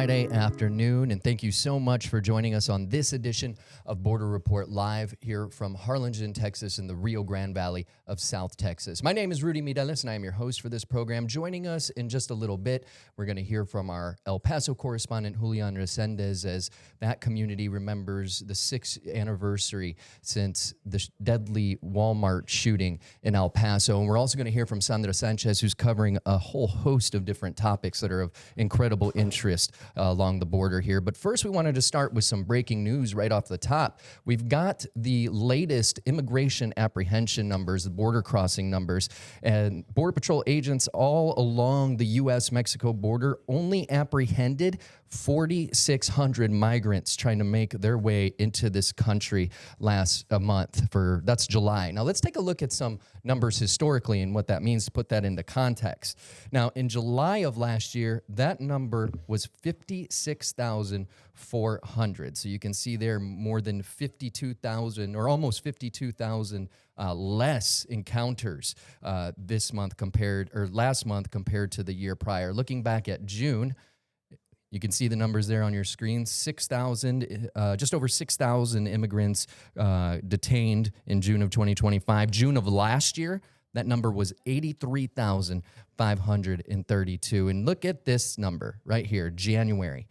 Friday afternoon, and thank you so much for joining us on this edition of Border Report Live here from Harlingen, Texas, in the Rio Grande Valley of South Texas. My name is Rudy Mireles, and I am your host for this program. Joining us in just a little bit, we're going to hear from our El Paso correspondent, Julian Resendez, as that community remembers the 6th anniversary since the deadly Walmart shooting in El Paso. And we're also going to hear from Sandra Sanchez, who's covering a whole host of different topics that are of incredible interest along the border here. But first, we wanted to start with some breaking news right off the top. We've got the latest immigration apprehension numbers, the border crossing numbers, and Border Patrol agents all along the U.S.-Mexico border only apprehended 4,600 migrants trying to make their way into this country last month. That's July. Now let's take a look at some numbers historically and what that means to put that into context. Now in July of last year, that number was 56,400. So you can see there more than 52,000 or almost 52,000 less encounters last month compared to the year prior. Looking back at June, you can see the numbers there on your screen. 6,000, just over 6,000 immigrants detained in June of 2025. June of last year, that number was 83,532. And look at this number right here, January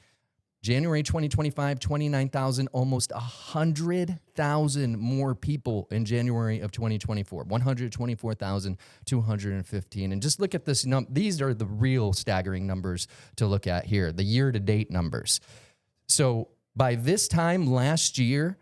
2025, 29,000, almost 100,000 more people in January of 2024, 124,215. And just look at this. These are the real staggering numbers to look at here, the year-to-date numbers. So by this time last year,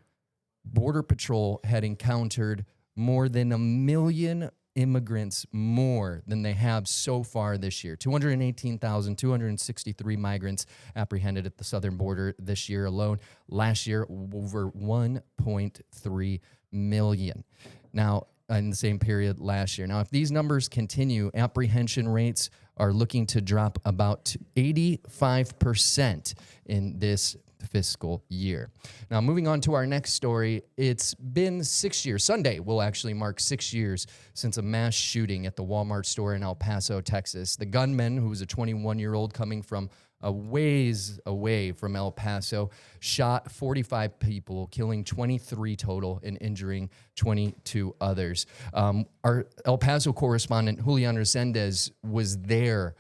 Border Patrol had encountered more than 1 million immigrants more than they have so far this year. 218,263 migrants apprehended at the southern border this year alone. Last year, over 1.3 million. Now, in the same period last year. Now, if these numbers continue, apprehension rates are looking to drop about 85% in this fiscal year. Now, moving on to our next story, it's been 6 years. Sunday will actually mark 6 years since a mass shooting at the Walmart store in El Paso, Texas. The gunman, who was a 21-year-old coming from a ways away from El Paso, shot 45 people, killing 23 total and injuring 22 others. Our El Paso correspondent, Julian Resendez, was there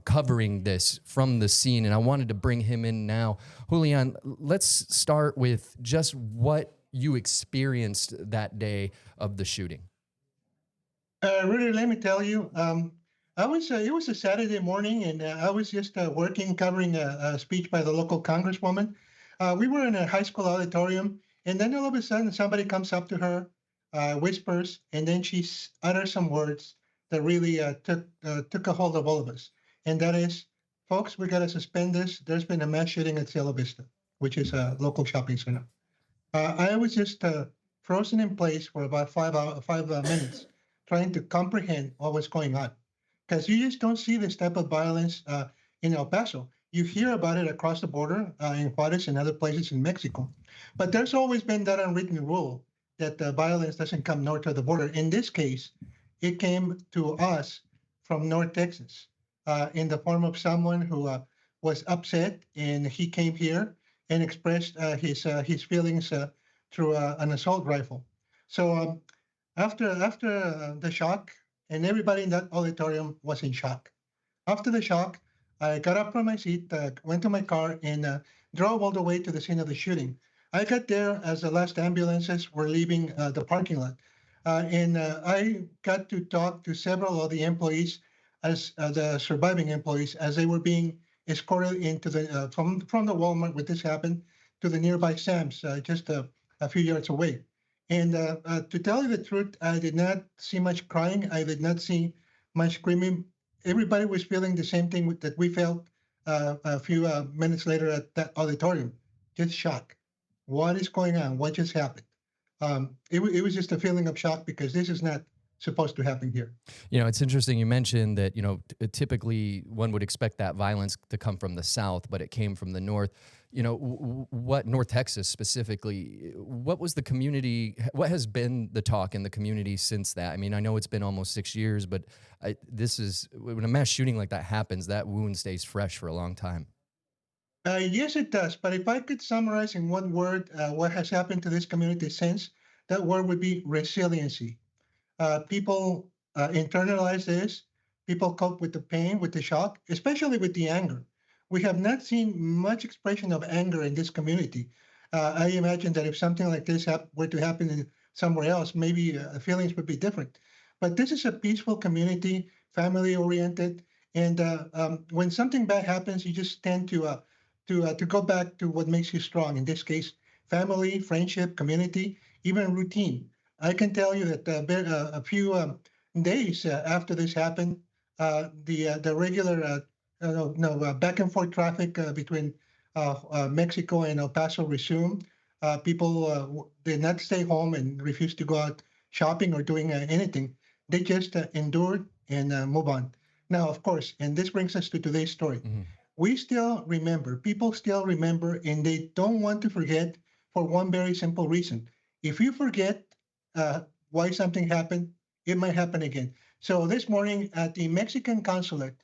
covering this from the scene, and I wanted to bring him in now. Julian, let's start with just what you experienced that day of the shooting. Really, let me tell you, it was a Saturday morning, and I was just working, covering a speech by the local congresswoman. We were in a high school auditorium, and then all of a sudden, somebody comes up to her, whispers, and then she utters some words that really took a hold of all of us. And that is, folks, we got to suspend this. There's been a mass shooting at Cielo Vista, which is a local shopping center. I was just frozen in place for about five minutes, trying to comprehend what was going on. Because you just don't see this type of violence in El Paso. You hear about it across the border in Juarez and other places in Mexico. But there's always been that unwritten rule that violence doesn't come north of the border. In this case, it came to us from North Texas in the form of someone who was upset, and he came here and expressed his feelings through an assault rifle. So after the shock, and everybody in that auditorium was in shock. After the shock, I got up from my seat, went to my car, and drove all the way to the scene of the shooting. I got there as the last ambulances were leaving the parking lot. And I got to talk to several of the employees, as the surviving employees, as they were being escorted into the from the Walmart where this happened to the nearby Sam's, just a few yards away. And to tell you the truth, I did not see much crying. I did not see much screaming. Everybody was feeling the same thing that we felt a few minutes later at that auditorium, just shock. What is going on? What just happened? It was just a feeling of shock because this is not supposed to happen here. You know, it's interesting. You mentioned that, typically one would expect that violence to come from the south, but it came from the north. What North Texas specifically, what was the community, what has been the talk in the community since that? I mean, I know it's been almost 6 years, but when a mass shooting like that happens, that wound stays fresh for a long time. Yes, it does. But if I could summarize in one word what has happened to this community since, that word would be resiliency. People internalize this. People cope with the pain, with the shock, especially with the anger. We have not seen much expression of anger in this community. I imagine that if something like this were to happen in somewhere else, maybe feelings would be different. But this is a peaceful community, family oriented, and when something bad happens, you just tend to go back to what makes you strong. In this case, family, friendship, community, even routine. I can tell you that a few days after this happened, the regular no back and forth traffic between Mexico and El Paso resumed. People did not stay home and refused to go out shopping or doing anything. They just endured and move on. Now, of course, and this brings us to today's story. Mhm. We still remember, people still remember, and they don't want to forget for one very simple reason. If you forget why something happened, it might happen again. So this morning at the Mexican consulate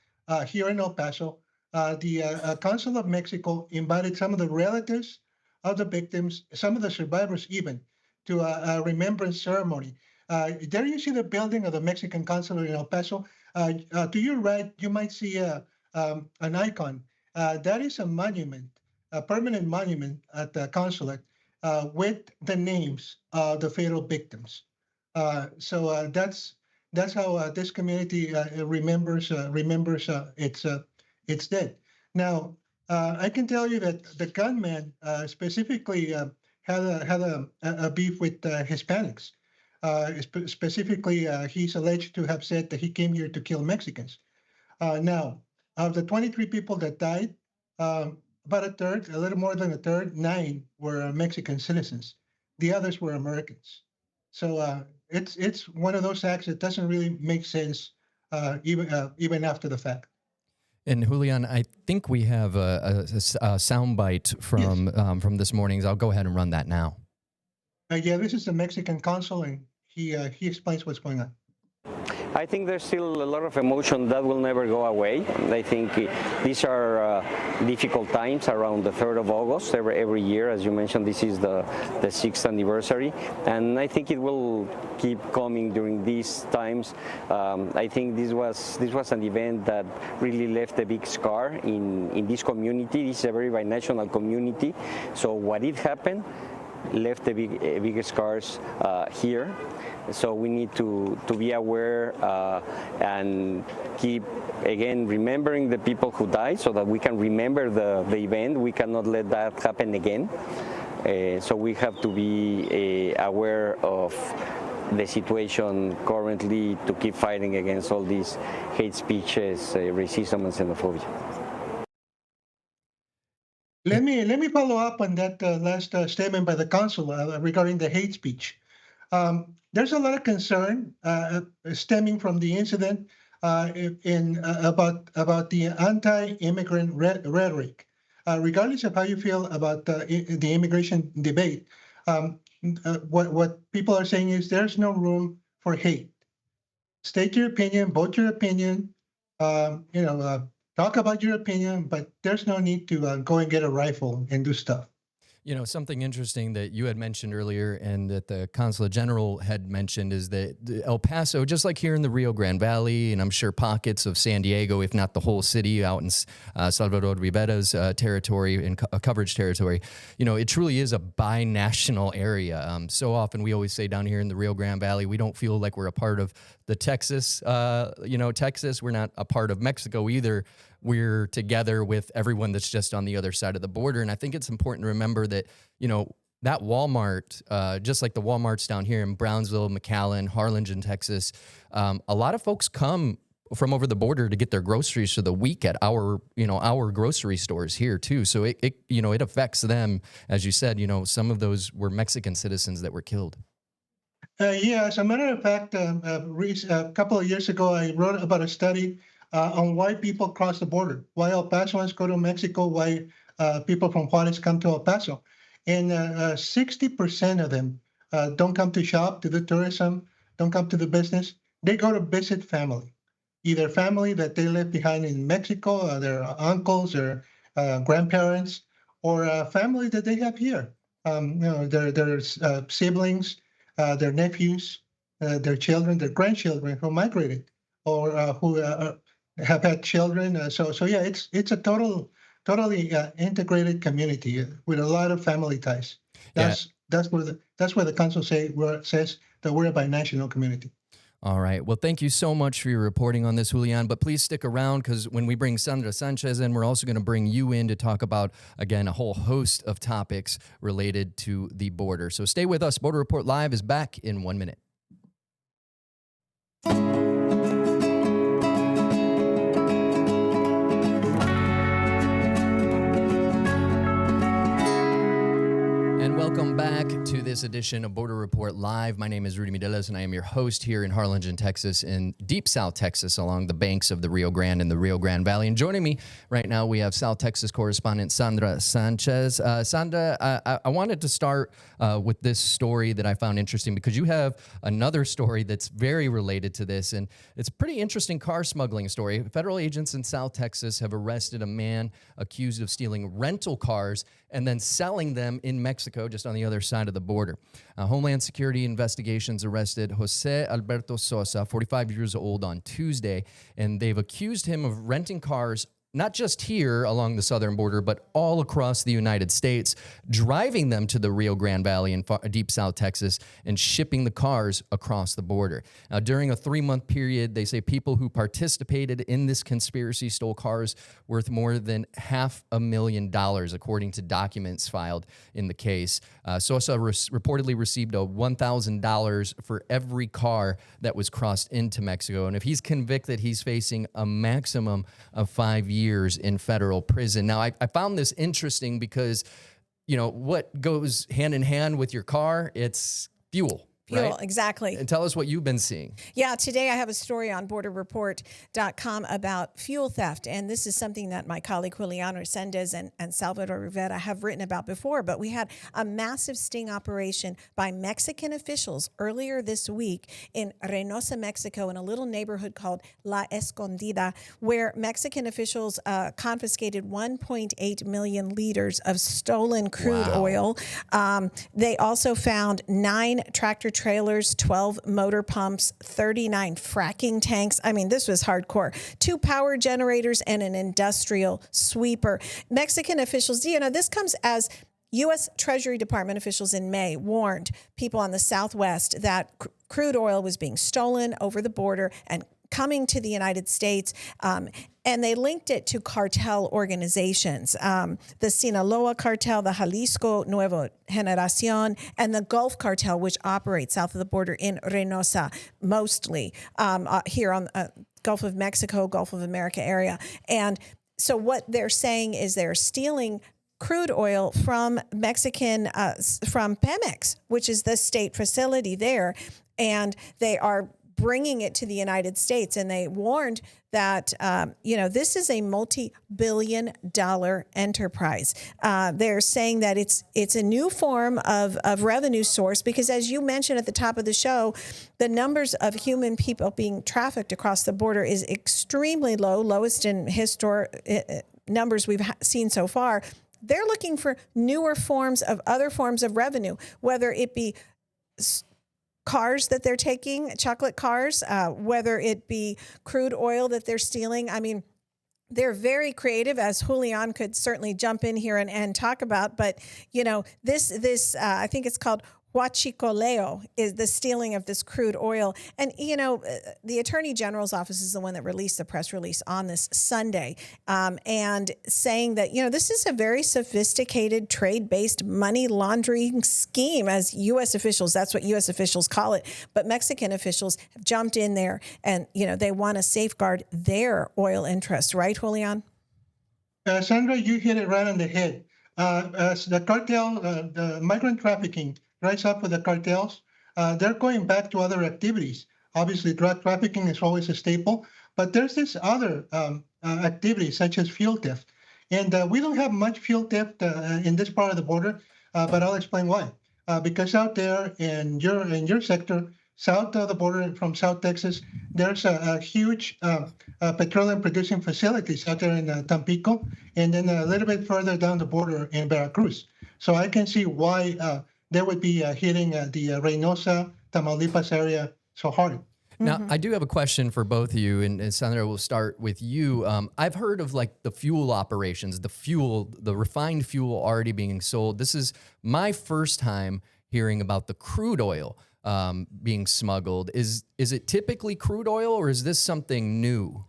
here in El Paso, the Consul of Mexico invited some of the relatives of the victims, some of the survivors even, to a remembrance ceremony. There you see the building of the Mexican consulate in El Paso. To your right, you might see an icon. That is a monument, a permanent monument at the consulate with the names of the fatal victims. So that's how this community remembers its dead. Now, I can tell you that the gunman specifically had a beef with Hispanics. Specifically, he's alleged to have said that he came here to kill Mexicans. Now, of the 23 people that died, about a third, a little more than a third, nine were Mexican citizens. The others were Americans. So it's one of those acts that doesn't really make sense even after the fact. And Julian, I think we have a sound bite Yes. from this morning's. I'll go ahead and run that now. Yeah, this is the Mexican consul, and he explains what's going on. I think there's still a lot of emotion that will never go away. I think these are difficult times around the 3rd of August every year. As you mentioned, this is the 6th anniversary. And I think it will keep coming during these times. I think this was an event that really left a big scar in this community. This is a very binational community. So what it happened left a big scars here. So we need to be aware and keep, again, remembering the people who died so that we can remember the event. We cannot let that happen again. So we have to be aware of the situation currently to keep fighting against all these hate speeches, racism and xenophobia. Let me follow up on that last statement by the consul regarding the hate speech. There's a lot of concern stemming from the incident about the anti-immigrant rhetoric. Regardless of how you feel about the immigration debate, what people are saying is there's no room for hate. State your opinion, vote your opinion, talk about your opinion, but there's no need to go and get a rifle and do stuff. You know, something interesting that you had mentioned earlier and that the Consulate General had mentioned is that El Paso, just like here in the Rio Grande Valley, and I'm sure pockets of San Diego, if not the whole city out in Salvador Rivera's territory and coverage territory, you know, it truly is a binational area. So often we always say down here in the Rio Grande Valley, we don't feel like we're a part of the Texas, Texas. We're not a part of Mexico either. We're together with everyone that's just on the other side of the border. And I think it's important to remember that, you know, that Walmart, just like the Walmarts down here in Brownsville, McAllen, Harlingen, Texas, a lot of folks come from over the border to get their groceries for the week at our grocery stores here too. So it affects them. As you said, you know, some of those were Mexican citizens that were killed. Yeah, as a matter of fact, a couple of years ago, I wrote about a study on why people cross the border, why El Pasoans go to Mexico, why people from Juarez come to El Paso. And 60% of them don't come to shop, to the tourism, don't come to the business. They go to visit family, either family that they left behind in Mexico, their uncles, or grandparents, or family that they have here. Their siblings, their nephews, their children, their grandchildren who migrated or who have had children. So yeah, it's a totally integrated community with a lot of family ties. Yeah. That's where the council says that we're a binational community. All right. Well, thank you so much for your reporting on this, Julian. But please stick around, because when we bring Sandra Sanchez in, we're also going to bring you in to talk about, again, a whole host of topics related to the border. So stay with us. Border Report Live is back in 1 minute. And welcome back to this edition of Border Report Live. My name is Rudy Mideles, and I am your host here in Harlingen, Texas, in deep South Texas, along the banks of the Rio Grande and the Rio Grande Valley. And joining me right now, we have South Texas correspondent Sandra Sanchez. Sandra, I wanted to start with this story that I found interesting, because you have another story that's very related to this, and it's a pretty interesting car smuggling story. Federal agents in South Texas have arrested a man accused of stealing rental cars and then selling them in Mexico, just on the other side of the border. Homeland Security investigations arrested Jose Alberto Sosa, 45 years old, on Tuesday, and they've accused him of renting cars not just here along the southern border, but all across the United States, driving them to the Rio Grande Valley in deep South Texas and shipping the cars across the border. Now, during a 3-month period, they say people who participated in this conspiracy stole cars worth more than $500,000, according to documents filed in the case. Sosa reportedly received $1,000 for every car that was crossed into Mexico. And if he's convicted, he's facing a maximum of 5 years in federal prison. Now, I found this interesting because, you know, what goes hand in hand with your car? It's fuel. Fuel, right? Exactly. And tell us what you've been seeing. Yeah, today I have a story on borderreport.com about fuel theft. And this is something that my colleague Julian Resendez and Salvador Rivera have written about before. But we had a massive sting operation by Mexican officials earlier this week in Reynosa, Mexico, in a little neighborhood called La Escondida, where Mexican officials confiscated 1.8 million liters of stolen crude oil. They also found 9 tractor trailers, 12 motor pumps, 39 fracking tanks. I mean, this was hardcore. 2 power generators and an industrial sweeper. Mexican officials, you know, this comes as U.S. Treasury Department officials in May warned people on the Southwest that crude oil was being stolen over the border and coming to the United States. And they linked it to cartel organizations, the Sinaloa cartel, the Jalisco Nuevo Generacion, and the Gulf cartel, which operates south of the border in Reynosa, mostly here on Gulf of Mexico, Gulf of America area. And so what they're saying is they're stealing crude oil from from Pemex, which is the state facility there, and they are bringing it to the United States. And they warned that, this is a multi-billion-dollar enterprise. They're saying that it's a new form of revenue source because, as you mentioned at the top of the show, the numbers of human people being trafficked across the border is extremely low, lowest in numbers we've seen so far. They're looking for newer other forms of revenue, whether it be cars that they're taking, chocolate cars, whether it be crude oil that they're stealing. I mean, they're very creative, as Julian could certainly jump in here and talk about. But, this I think it's called huachicoleo, is the stealing of this crude oil. And, the Attorney General's office is the one that released the press release on this Sunday, and saying that, this is a very sophisticated trade-based money laundering scheme, as U.S. officials, that's what U.S. officials call it. But Mexican officials have jumped in there and, they want to safeguard their oil interests. Right, Julian? Sandra, you hit it right on the head. As the cartel, the migrant trafficking rise up with the cartels, they're going back to other activities. Obviously, drug trafficking is always a staple, but there's this other activities such as fuel theft. And we don't have much fuel theft in this part of the border, but I'll explain why. Because out there in your sector, south of the border from South Texas, there's a huge petroleum producing facilities out there in Tampico, and then a little bit further down the border in Veracruz. So I can see why they would be hitting the Reynosa, Tamaulipas area so hard. Now, I do have a question for both of you, and Sandra, we'll start with you. I've heard of like the fuel operations, the refined fuel already being sold. This is my first time hearing about the crude oil being smuggled. Is it typically crude oil, or is this something new?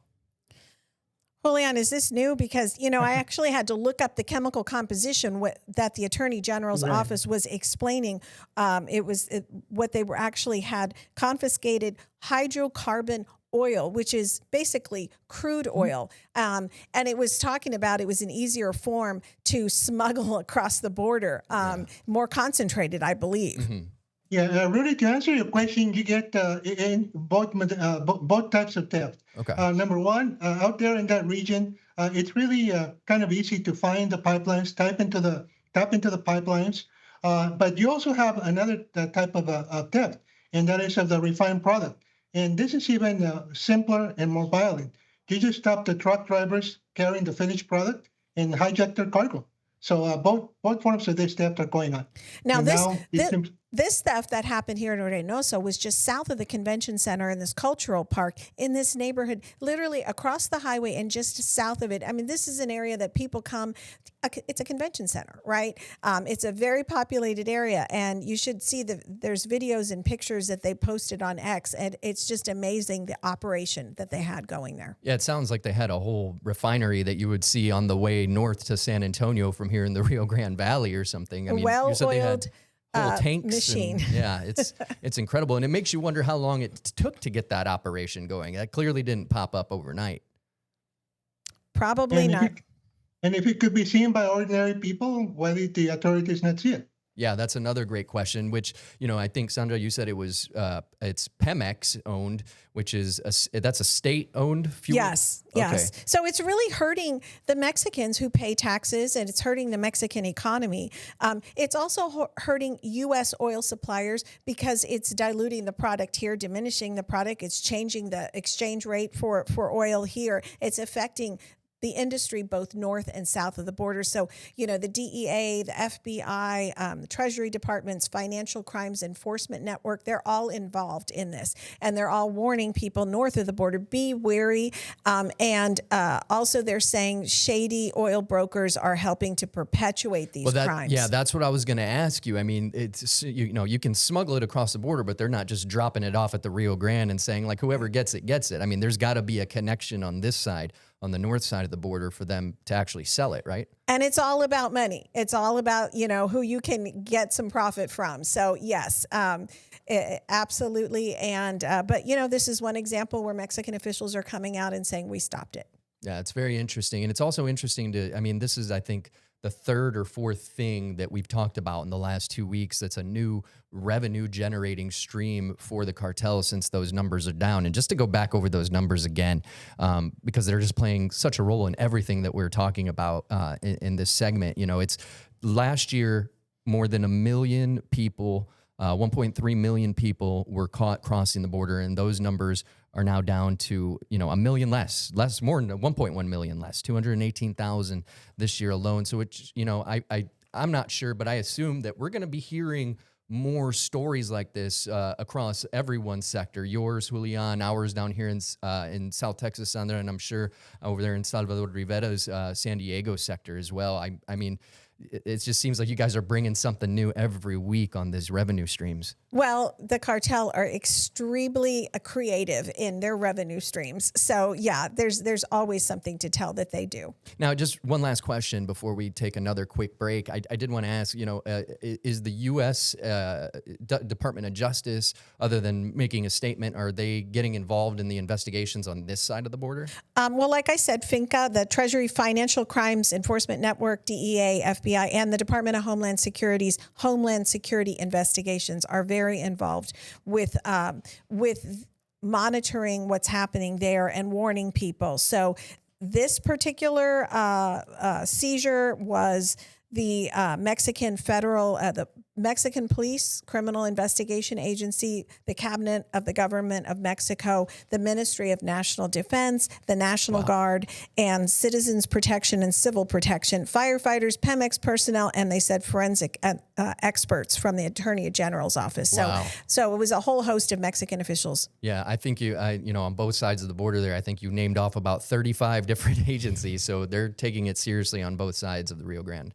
Julian, is this new? Because, I actually had to look up the chemical composition that the Attorney General's office was explaining. What they were actually had confiscated hydrocarbon oil, which is basically crude oil. And it was talking about it was an easier form to smuggle across the border, more concentrated, I believe. Mm-hmm. Yeah, Rudy, to answer your question, you get in both types of theft. Okay. Number one, out there in that region, it's really kind of easy to find the pipelines, tap into the pipelines. But you also have another type of theft, and that is of the refined product. And this is even simpler and more violent. You just stop the truck drivers carrying the finished product and hijack their cargo. So both forms of this theft are going on. Now, this theft that happened here in Reynosa was just south of the convention center in this cultural park in this neighborhood, literally across the highway and just south of it. I mean, this is an area that people come. It's a convention center, right? It's a very populated area, and you should see there's videos and pictures that they posted on X, and it's just amazing the operation that they had going there. Yeah, it sounds like they had a whole refinery that you would see on the way north to San Antonio from here in the Rio Grande Valley or something. I mean, you said they had whole tanks machine. It's incredible, and it makes you wonder how long it took to get that operation going. That clearly didn't pop up overnight. Probably not. And if it could be seen by ordinary people, why did the authorities not see it? Yeah, that's another great question, which, I think, Sandra, you said it's Pemex owned, which is that's a state-owned fuel? Yes. So it's really hurting the Mexicans who pay taxes, and it's hurting the Mexican economy. It's also hurting U.S. oil suppliers because it's diluting the product here, diminishing the product. It's changing the exchange rate for oil here. It's affecting the industry both north and south of the border. So, the DEA, the FBI, the Treasury Department's Financial Crimes Enforcement Network, they're all involved in this. And they're all warning people north of the border, be wary. And also they're saying shady oil brokers are helping to perpetuate these crimes. Yeah, that's what I was going to ask you. I mean, it's, you can smuggle it across the border, but they're not just dropping it off at the Rio Grande and saying, like, whoever gets it, gets it. I mean, there's got to be a connection on this side, on the north side of the border, for them to actually sell it, right? And it's all about money. It's all about, who you can get some profit from. So yes, absolutely. And, but this is one example where Mexican officials are coming out and saying, we stopped it. Yeah, it's very interesting. And it's also interesting this is, I think, the third or fourth thing that we've talked about in the last 2 weeks that's a new revenue generating stream for the cartel since those numbers are down. And just to go back over those numbers again, because they're just playing such a role in everything that we're talking about in this segment. It's last year, more than 1 million people, 1.3 million people were caught crossing the border, and those numbers are now down to, 1 million less, more than 1.1 million less, 218,000 this year alone. So it's, I'm not sure, but I assume that we're going to be hearing more stories like this across everyone's sector. Yours, Julian, ours down here in South Texas, Sandra, and I'm sure over there in Salvador Rivera's San Diego sector as well. I mean, it just seems like you guys are bringing something new every week on these revenue streams. Well, the cartel are extremely creative in their revenue streams. So yeah, there's always something to tell that they do. Now, just one last question before we take another quick break. I did want to ask, is the U.S. Department of Justice, other than making a statement, are they getting involved in the investigations on this side of the border? Well, like I said, FINCA, the Treasury Financial Crimes Enforcement Network, DEA, FBI, and the Department of Homeland Security's Homeland Security investigations are very involved with monitoring what's happening there and warning people. So this particular seizure was the Mexican federal, the Mexican Police Criminal Investigation Agency, the Cabinet of the Government of Mexico, the Ministry of National Defense, the National Guard, and Citizens Protection and Civil Protection, firefighters, Pemex personnel, and they said forensic experts from the Attorney General's office. So it was a whole host of Mexican officials. Yeah, I think on both sides of the border there, I think you named off about 35 different agencies. So they're taking it seriously on both sides of the Rio Grande.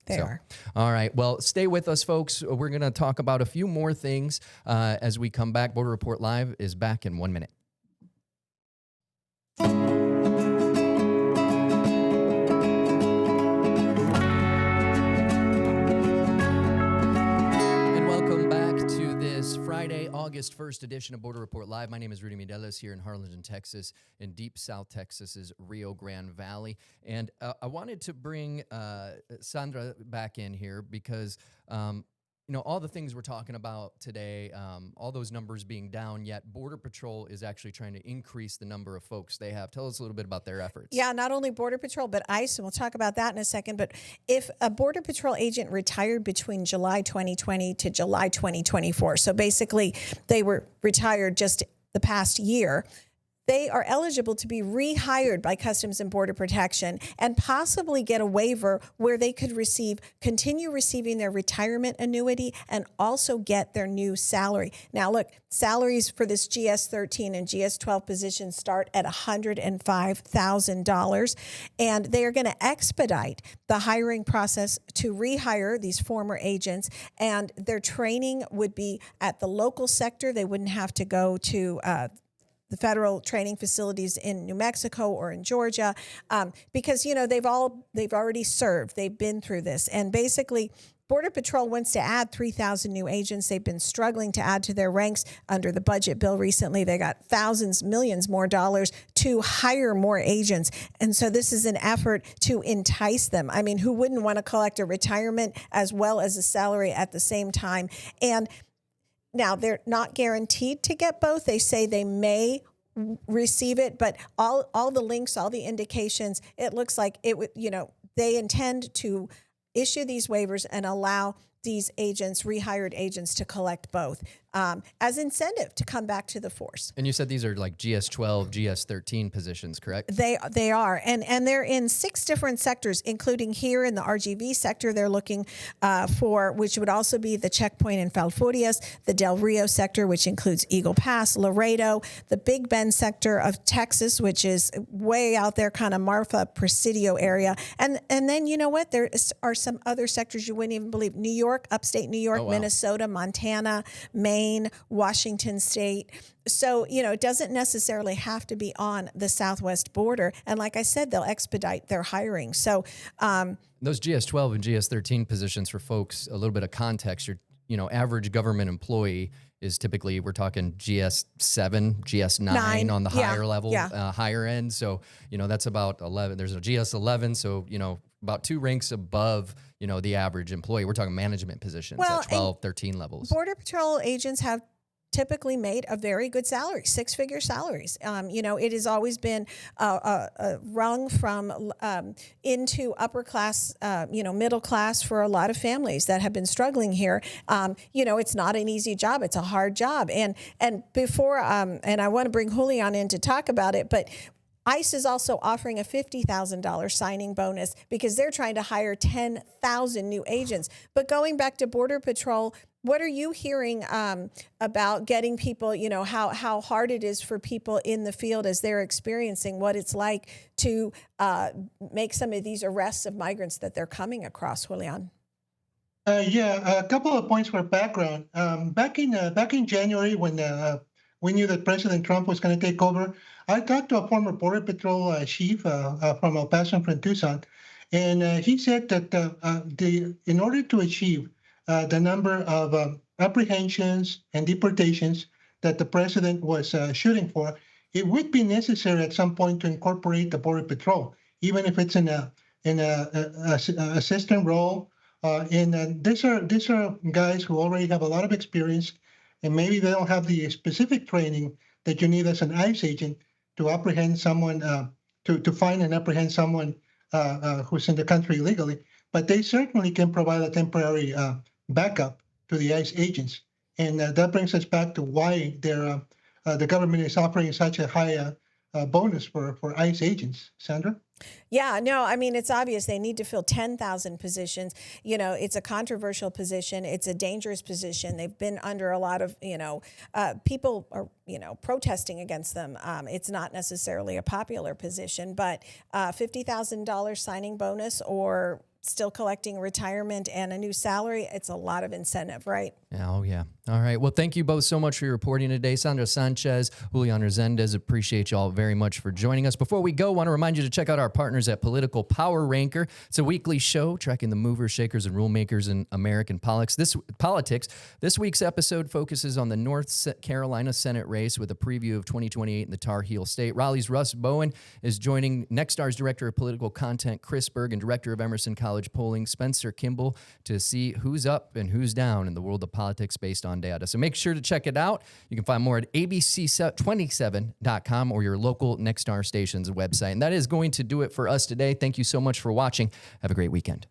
They are. All right. Well, stay with us, folks. We're going to talk about a few more things as we come back. Border Report Live is back in 1 minute. Friday, August 1st edition of Border Report Live. My name is Rudy Mideles here in Harlingen, Texas, in deep South Texas's Rio Grande Valley. And I wanted to bring Sandra back in here because, all the things we're talking about today, all those numbers being down, yet Border Patrol is actually trying to increase the number of folks they have. Tell us a little bit about their efforts. Yeah, not only Border Patrol, but ICE, and we'll talk about that in a second. But if a Border Patrol agent retired between July 2020 to July 2024, so basically they were retired just the past year, they are eligible to be rehired by Customs and Border Protection and possibly get a waiver where they could continue receiving their retirement annuity and also get their new salary. Now, look, salaries for this GS-13 and GS-12 position start at $105,000, and they are going to expedite the hiring process to rehire these former agents, and their training would be at the local sector. They wouldn't have to go to the federal training facilities in New Mexico or in Georgia, because they've already served, they've been through this, and basically Border Patrol wants to add 3,000 new agents. They've been struggling to add to their ranks under the budget bill recently. They got millions more dollars to hire more agents, and so this is an effort to entice them. I mean, who wouldn't want to collect a retirement as well as a salary at the same time? And now, they're not guaranteed to get both. They say they may receive it, but all the links, all the indications, it looks like they intend to issue these waivers and allow these agents, rehired agents, to collect both as incentive to come back to the force. And you said these are like GS-12, GS-13 positions, correct? They are, and they're in 6 different sectors, including here in the RGV sector. They're looking for, which would also be the checkpoint in Falfurrias, the Del Rio sector, which includes Eagle Pass, Laredo, the Big Bend sector of Texas, which is way out there, kind of Marfa, Presidio area, and then you know what? There are some other sectors you wouldn't even believe: New York, upstate New York, Minnesota, Montana, Maine, Washington State. So, it doesn't necessarily have to be on the southwest border. And like I said, they'll expedite their hiring. So those GS-12 and GS-13 positions, for folks, a little bit of context, your average government employee is typically, we're talking GS-7, GS-9 on the higher level, higher end. So, that's about 11. There's a GS-11. So, about 2 ranks above, the average employee. We're talking management positions at 12, 13 levels. Border Patrol agents have typically made a very good salary, 6-figure salaries. It has always been a rung from into upper class, middle class for a lot of families that have been struggling here. It's not an easy job. It's a hard job. And before, and I want to bring Julian in to talk about it, but ICE is also offering a $50,000 signing bonus because they're trying to hire 10,000 new agents. But going back to Border Patrol, what are you hearing about getting people, how hard it is for people in the field as they're experiencing what it's like to make some of these arrests of migrants that they're coming across, Julian? A couple of points for background. Back in January, when we knew that President Trump was going to take over, I talked to a former Border Patrol chief from El Paso and from Tucson, and he said that in order to achieve the number of apprehensions and deportations that the president was shooting for, it would be necessary at some point to incorporate the Border Patrol, even if it's in a assistant role. And these are guys who already have a lot of experience, and maybe they don't have the specific training that you need as an ICE agent to apprehend someone, to find and apprehend someone who's in the country illegally, but they certainly can provide a temporary backup to the ICE agents. And that brings us back to why the government is offering such a high bonus for ICE agents. Sandra? Yeah, no, I mean, it's obvious they need to fill 10,000 positions. You know, it's a controversial position. It's a dangerous position. They've been under a lot of, people are, protesting against them. It's not necessarily a popular position, but $50,000 signing bonus or still collecting retirement and a new salary, it's a lot of incentive, right? Oh, yeah. All right. Well, thank you both so much for your reporting today. Sandra Sanchez, Julian Resendez, appreciate you all very much for joining us. Before we go, I want to remind you to check out our partners at Political Power Ranker. It's a weekly show tracking the movers, shakers, and rule makers in American politics. This week's episode focuses on the North Carolina Senate race with a preview of 2028 in the Tar Heel State. Raleigh's Russ Bowen is joining Nexstar's Director of Political Content, Chris Berg, and Director of Emerson College Polling, Spencer Kimball, to see who's up and who's down in the world of politics based on data. So make sure to check it out. You can find more at abc27.com or your local Nexstar station's website. And that is going to do it for us today. Thank you so much for watching. Have a great weekend.